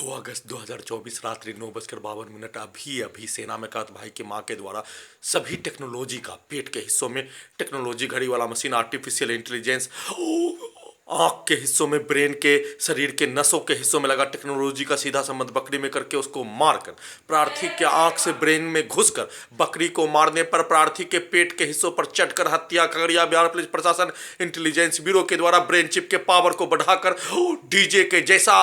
2 अगस्त 2024 रात्रि 9:52 अभी अभी सेना में कात भाई के मां के द्वारा सभी टेक्नोलॉजी का पेट के हिस्सों में टेक्नोलॉजी, घड़ी वाला मशीन, आर्टिफिशियल इंटेलिजेंस, आंख के हिस्सों में ब्रेन के, शरीर के नसों के हिस्सों में लगा टेक्नोलॉजी का सीधा संबंध बकरी में करके उसको मारकर प्रार्थी के आंख से ब्रेन में घुसकर बकरी को मारने पर प्रार्थी के पेट के हिस्सों पर चढ़कर हत्या। खगड़िया बिहार पुलिस प्रशासन इंटेलिजेंस ब्यूरो के द्वारा ब्रेन चिप के पावर को बढ़ाकर डीजे के जैसा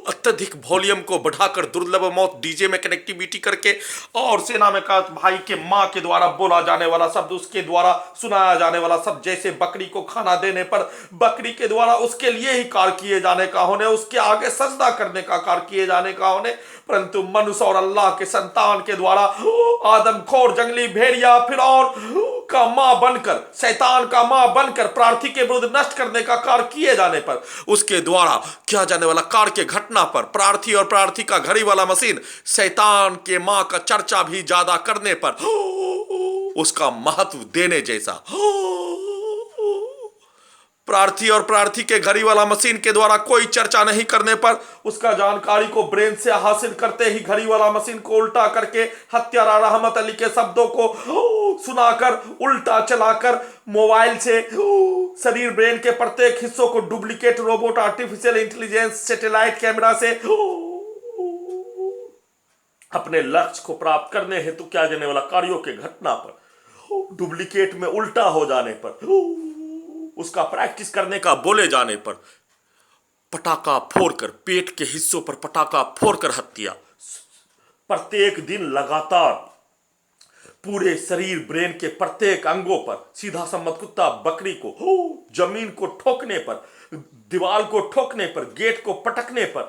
अत्यधिक वॉल्यूम को बढ़ाकर दुर्लभ मौत डीजे में कनेक्टिविटी करके और सेना में का भाई के मां के द्वारा बोला जाने वाला शब्द, उसके द्वारा सुनाया जाने वाला शब्द, जैसे बकरी को खाना देने पर बकरी के द्वारा उसके लिए ही कार्य किए जाने का होने, उसके आगे सजदा करने का कार्य किए जाने का होने, परंतु मनुष्य और अल्लाह के संतान के द्वारा आदमखोर जंगली भेड़िया फिरौन का मां बनकर, शैतान का मां बनकर प्रार्थी के विरुद्ध नष्ट करने का कार्य किए जाने पर, उसके द्वारा किया जाने वाला कार्य के घटना पर प्रार्थी और प्रार्थी का घड़ी वाला मशीन शैतान के मां का चर्चा भी ज्यादा करने पर, उसका महत्व देने जैसा, प्रार्थी और प्रार्थी के घड़ी वाला मशीन के द्वारा कोई चर्चा नहीं करने पर, उसका जानकारी को ब्रेन से हासिल करते ही घड़ी वाला मशीन को उल्टा करके हत्यारा रहमत अली के शब्दों को सुनाकर उल्टा चलाकर मोबाइल से शरीर ब्रेन के प्रत्येक हिस्सों को duplicate robot, artificial intelligence, satellite camera से अपने लक्ष्य को प्राप्त करने हेतु किया जाने वाला कार्यों के घटना पर, डुप्लीकेट में उल्टा हो जाने पर, उसका प्रैक्टिस करने का बोले जाने पर, पटाखा फोड़कर पेट के हिस्सों पर पटाखा फोड़कर हत्या, प्रत्येक दिन लगातार पूरे शरीर ब्रेन के प्रत्येक अंगों पर, सीधा सम्मत कुत्ता बकरी को जमीन को ठोकने पर, दीवार को ठोकने पर, गेट को पटकने पर,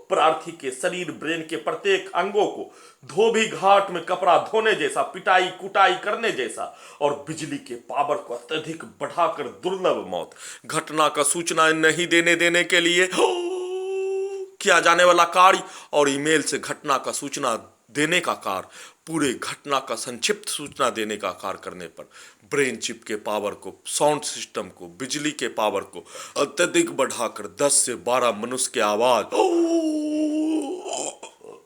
प्रार्थी के शरीर ब्रेन के प्रत्येक अंगों को धोबी घाट में कपड़ा धोने जैसा, पिटाई कुटाई करने जैसा और बिजली के पावर को अत्यधिक बढ़ाकर दुर्लभ मौत घटना का सूचना नहीं देने के लिए किया जाने वाला कार्य और ईमेल से घटना का सूचना देने का कार्य, पूरे घटना का संक्षिप्त सूचना देने का कार्य करने पर ब्रेन चिप के पावर को, साउंड सिस्टम को, बिजली के पावर को अत्यधिक बढ़ाकर 10 से 12 मनुष्य के आवाज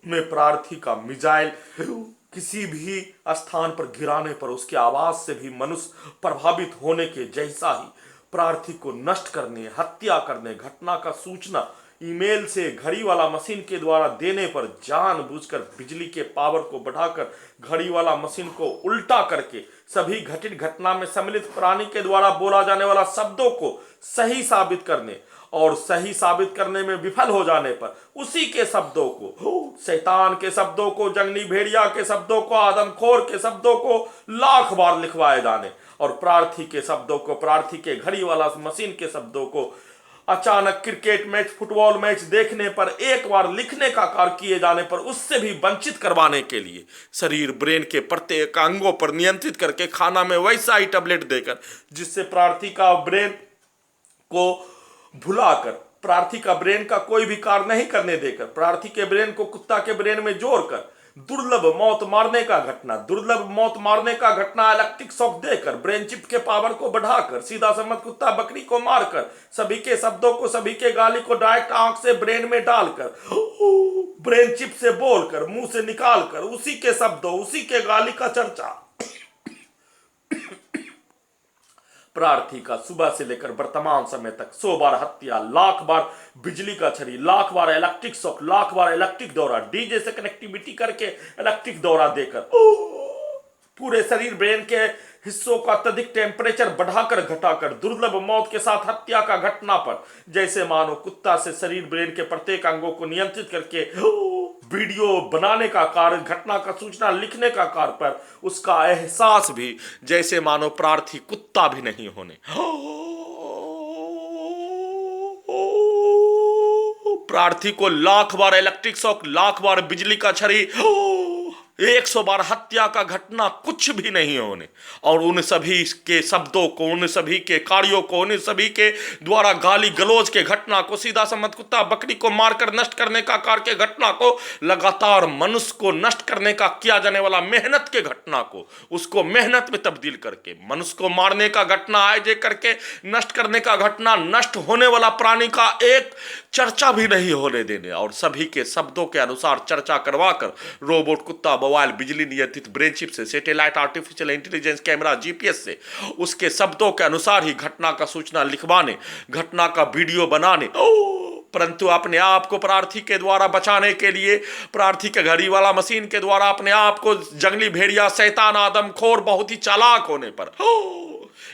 में प्रार्थी का मिसाइल किसी भी स्थान पर गिराने पर उसकी आवाज से भी मनुष्य प्रभावित होने के जैसा ही प्रार्थी को नष्ट करने, हत्या करने घटना का सूचना ईमेल से घड़ी वाला मशीन के द्वारा देने पर जानबूझकर बिजली के पावर को बढ़ाकर घड़ी वाला मशीन को उल्टा करके सभी घटित घटना में सम्मिलित प्राणी के द्वारा बोला जाने वाला शब्दों को सही साबित करने और सही साबित करने में विफल हो जाने पर उसी के शब्दों को, शैतान के शब्दों को, जंगली भेड़िया के शब्दों को, आदमखोर के शब्दों को लाख बार लिखवाए जाने और प्रार्थी के शब्दों को, प्रार्थी के घड़ी वाला मशीन के शब्दों को अचानक क्रिकेट मैच, फुटबॉल मैच देखने पर एक बार लिखने का कार्य किए जाने पर उससे भी वंचित करवाने के लिए शरीर ब्रेन के प्रत्येक अंगों पर नियंत्रित करके खाना में वैसा ही टैबलेट देकर जिससे प्रार्थी का ब्रेन को भुलाकर, प्रार्थी का ब्रेन का कोई भी कार्य नहीं करने देकर, प्रार्थी के ब्रेन को कुत्ता के ब्रेन में जोड़कर दुर्लभ मौत मारने का घटना, दुर्लभ मौत मारने का घटना इलेक्ट्रिक शॉक देकर ब्रेन चिप के पावर को बढ़ाकर सीधा सम्मत कुत्ता बकरी को मारकर सभी के शब्दों को, सभी के गाली को डायरेक्ट आंख से ब्रेन में डालकर, ब्रेन चिप से बोलकर, मुंह से निकालकर उसी के शब्दों, उसी के गाली का चर्चा प्रार्थी का सुबह से लेकर वर्तमान समय तक 100 बार हत्या, लाख बार बिजली का छड़ी, लाख बार इलेक्ट्रिक शॉक, लाख बार इलेक्ट्रिक दौरा, डीजे से कनेक्टिविटी करके इलेक्ट्रिक दौरा देकर पूरे शरीर ब्रेन के हिस्सों का अत्यधिक टेम्परेचर बढ़ाकर घटाकर दुर्लभ मौत के साथ हत्या का घटना पर जैसे मानो कुत्ता से शरीर ब्रेन के प्रत्येक अंगों को नियंत्रित करके वीडियो बनाने का कार्य, घटना का सूचना लिखने का कार्य पर उसका एहसास भी जैसे मानो प्रार्थी कुत्ता भी नहीं होने, प्रार्थी को लाख बार इलेक्ट्रिक शॉक, लाख बार बिजली का छड़ी 100 बार हत्या का घटना कुछ भी नहीं होने, और उन सभी के शब्दों को, उन सभी के कार्यों को, उन सभी के द्वारा गाली गलौज के घटना को, सीधा सम्मत कुत्ता बकरी को मारकर नष्ट करने का कार्य के घटना को, लगातार मनुष्य को नष्ट करने का किया जाने वाला मेहनत के घटना को, उसको मेहनत में तब्दील करके मनुष्य को मारने का घटना, आयोजन करके नष्ट करने का घटना, नष्ट होने वाला प्राणी का एक चर्चा भी नहीं होने देने, और सभी के शब्दों के अनुसार चर्चा करवाकर रोबोट, कुत्ता, मोबाइल, बिजली नियंत्रित ब्रेन चिप से, satellite, artificial intelligence, camera, GPS से उसके शब्दों के अनुसार ही घटना का सूचना लिखवाने, घटना का वीडियो बनाने, परंतु अपने आप को प्रार्थी के द्वारा बचाने के लिए, प्रार्थी के घड़ी वाला मशीन के द्वारा अपने आप को जंगली भेड़िया, शैतान, आदमखोर, बहुत ही चालाक होने पर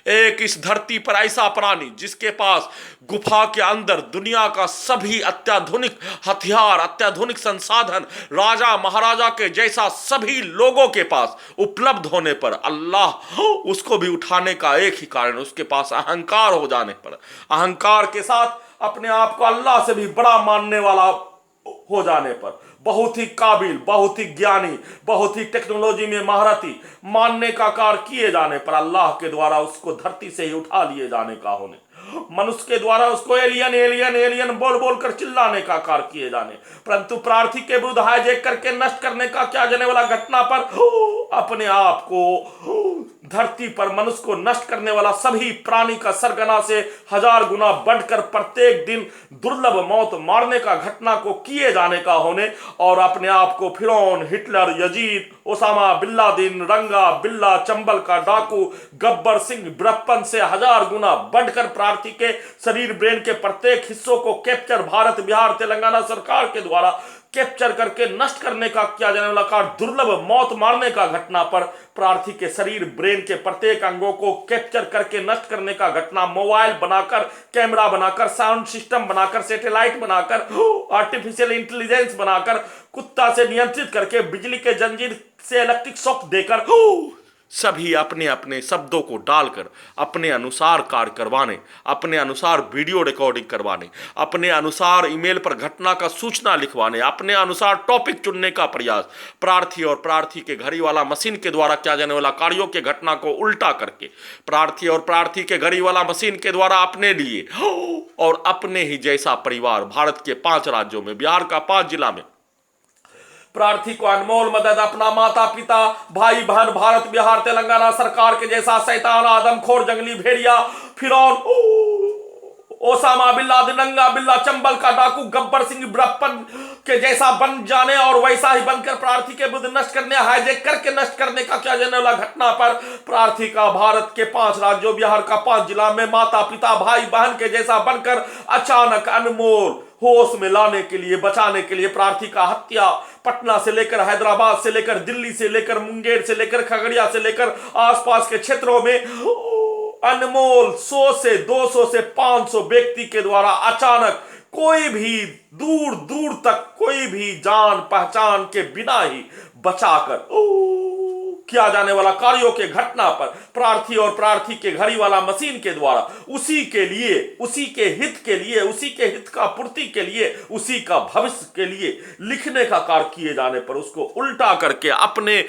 एक इस धरती पर ऐसा प्राणी जिसके पास गुफा के अंदर दुनिया का सभी अत्याधुनिक हथियार, अत्याधुनिक संसाधन, राजा महाराजा के जैसा सभी लोगों के पास उपलब्ध होने पर अल्लाह उसको भी उठाने का एक ही कारण, उसके पास अहंकार हो जाने पर, अहंकार के साथ अपने आप को अल्लाह से भी बड़ा मानने वाला हो जाने पर, बहुत ही काबिल, बहुत ही ज्ञानी, बहुत ही टेक्नोलॉजी में महारथी मानने का कार्य किए जाने पर अल्लाह के द्वारा उसको धरती से ही उठा लिए जाने का होने, मनुष्य के द्वारा उसको एलियन एलियन एलियन बोल बोल कर चिल्लाने का कार्य किए जाने, परंतु प्रार्थी के विरुद्ध हाईजैक करके नष्ट करने का क्या जाने वाला घटना पर अपने आप को धरती पर मनुष्य को नष्ट करने वाला सभी प्राणी का सरगना से 1000 गुना बढ़कर प्रत्येक दिन दुर्लभ मौत मारने का घटना को किए जाने का होने, और अपने आप को फिरौन, हिटलर, यजीद, ओसामा बिल्लादिन, रंगा बिल्ला, चंबल का डाकू, गब्बर सिंह, बिरप्पन से 1000 गुना बढ़कर प्रार्थी के शरीर, ब्रेन के प्रत्येक हिस्सों को कैप्चर भारत, बिहार, तेलंगाना सरकार के द्वारा कैप्चर करके नष्ट करने का किया जाने वाला कार्य, दुर्लभ मौत मारने का घटना पर प्रार्थी के शरीर, ब्रेन के प्रत्येक अंगों को कैप्चर करके नष्ट करने का घटना, मोबाइल बनाकर, कैमरा बनाकर, साउंड सिस्टम बनाकर, सैटेलाइट बनाकर, आर्टिफिशियल इंटेलिजेंस बनाकर, कुत्ता से नियंत्रित करके, बिजली के जंजीर से इलेक्ट्रिक शॉक देकर सभी अपने अपने शब्दों को डालकर अपने अनुसार कार्य करवाने, अपने अनुसार वीडियो रिकॉर्डिंग करवाने, अपने अनुसार ईमेल पर घटना का सूचना लिखवाने, अपने अनुसार टॉपिक चुनने का प्रयास, प्रार्थी और प्रार्थी के घड़ी वाला मशीन के द्वारा किया जाने वाला कार्यों के घटना को उल्टा करके प्रार्थी और प्रार्थी के घड़ी वाला मशीन के द्वारा अपने लिए और अपने ही जैसा परिवार, भारत के 5 राज्यों में, बिहार का 5 जिला में प्रार्थी को अनमोल मदद, अपना माता पिता, भाई बहन, भारत, बिहार, तेलंगाना सरकार के जैसा शैतान, आदमखोर, जंगली भेड़िया, फिरौन, ओसामा बिल्लादिन, नंगा बिल्ला, चंबल का डाकू, गब्बर सिंह, बिरप्पन के जैसा बन जाने और वैसा ही बनकर प्रार्थी के विरुद्ध नष्ट करने, हाईजैक करके नष्ट करने का क्या जाने वाला घटना पर प्रार्थी का भारत के 5 राज्यों, बिहार का 5 जिला में माता पिता, भाई बहन के जैसा बनकर अचानक अनमोल होश में लाने के लिए, बचाने के लिए प्रार्थी का हत्या पटना से लेकर, हैदराबाद से लेकर, दिल्ली से लेकर, मुंगेर से लेकर, खगड़िया से लेकर आसपास के क्षेत्रों में अनमोल 100 से 200 से 500 व्यक्ति के द्वारा अचानक कोई भी दूर दूर तक कोई भी जान पहचान के बिना ही बचाकर किया जाने वाला कार्यों के घटना पर प्रार्थी और प्रार्थी के घड़ी वाला मशीन के द्वारा उसी के लिए, उसी के हित के लिए, उसी के हित का पूर्ति के लिए, उसी का भविष्य के लिए लिखने का कार्य किए जाने पर उसको उल्टा करके अपने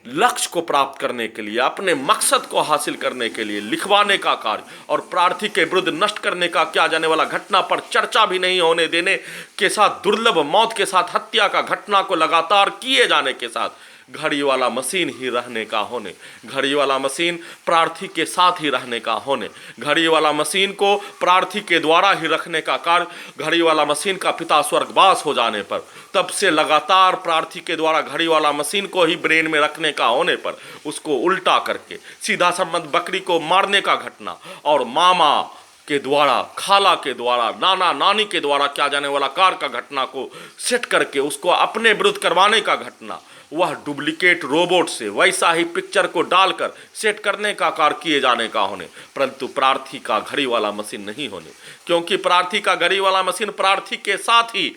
लक्ष्य को प्राप्त करने के लिए, अपने मकसद को हासिल करने के लिए लिखवाने का कार्य और प्रार्थी के विरुद्ध नष्ट करने का किया जाने वाला घटना पर चर्चा भी नहीं होने देने के साथ, दुर्लभ मौत के साथ हत्या का घटना को लगातार किए जाने के साथ घड़ी वाला मशीन ही रहने का होने, घड़ी वाला मशीन प्रार्थी के साथ ही रहने का होने, घड़ी वाला मशीन को प्रार्थी के द्वारा ही रखने का कार्य, घड़ी वाला मशीन का पिता स्वर्गवास हो जाने पर तब से लगातार प्रार्थी के द्वारा घड़ी वाला मशीन को ही ब्रेन में रखने का होने पर उसको उल्टा करके सीधा संबंध बकरी को मारने का घटना और मामा के द्वारा, खाला के द्वारा, नाना नानी के द्वारा किया जाने वाला कार्य का घटना को सेट करके उसको अपने विरुद्ध करवाने का घटना, वह डुप्लीकेट रोबोट से वैसा ही पिक्चर को डालकर सेट करने का कार्य किए जाने का होने, परंतु प्रार्थी का घड़ी वाला मशीन नहीं होने, क्योंकि प्रार्थी का घड़ी वाला मशीन प्रार्थी के साथ ही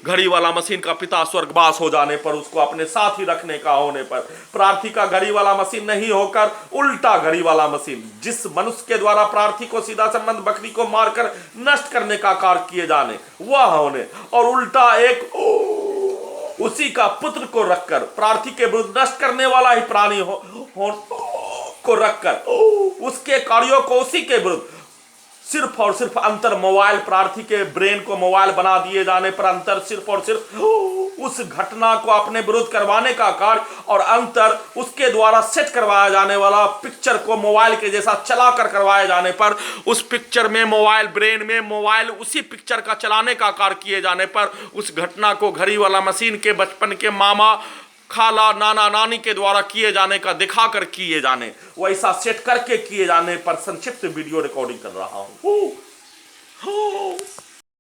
घड़ी वाला मशीन का पिता स्वर्गवास हो जाने पर उसको अपने साथ ही रखने का होने पर प्रार्थी का घड़ी वाला मशीन नहीं होकर उल्टा घड़ी वाला मशीन, जिस मनुष्य के द्वारा प्रार्थी को सीधा संबंध बकरी को मारकर नष्ट करने का कार्य किए जाने वह होने और उल्टा एक उसी का पुत्र को रखकर, प्रार्थी के विरुद्ध नष्ट करने वाला ही प्राणी को रखकर उसके कार्यों को उसी के विरुद्ध सिर्फ और सिर्फ अंतर मोबाइल, प्रार्थी के ब्रेन को मोबाइल बना दिए जाने पर अंतर सिर्फ और सिर्फ उस घटना को अपने विरुद्ध करवाने का कार्य, और अंतर उसके द्वारा सेट करवाया जाने वाला पिक्चर को मोबाइल के जैसा चलाकर करवाए जाने पर, उस पिक्चर में मोबाइल, ब्रेन में मोबाइल उसी पिक्चर का चलाने का कार्य किए जाने पर, उस घटना को घड़ी वाला मशीन के बचपन के मामा, खाला, नाना, नानी के द्वारा किए जाने का दिखाकर किए जाने, वैसा सेट करके किए जाने पर संक्षिप्त वीडियो रिकॉर्डिंग कर रहा हूं।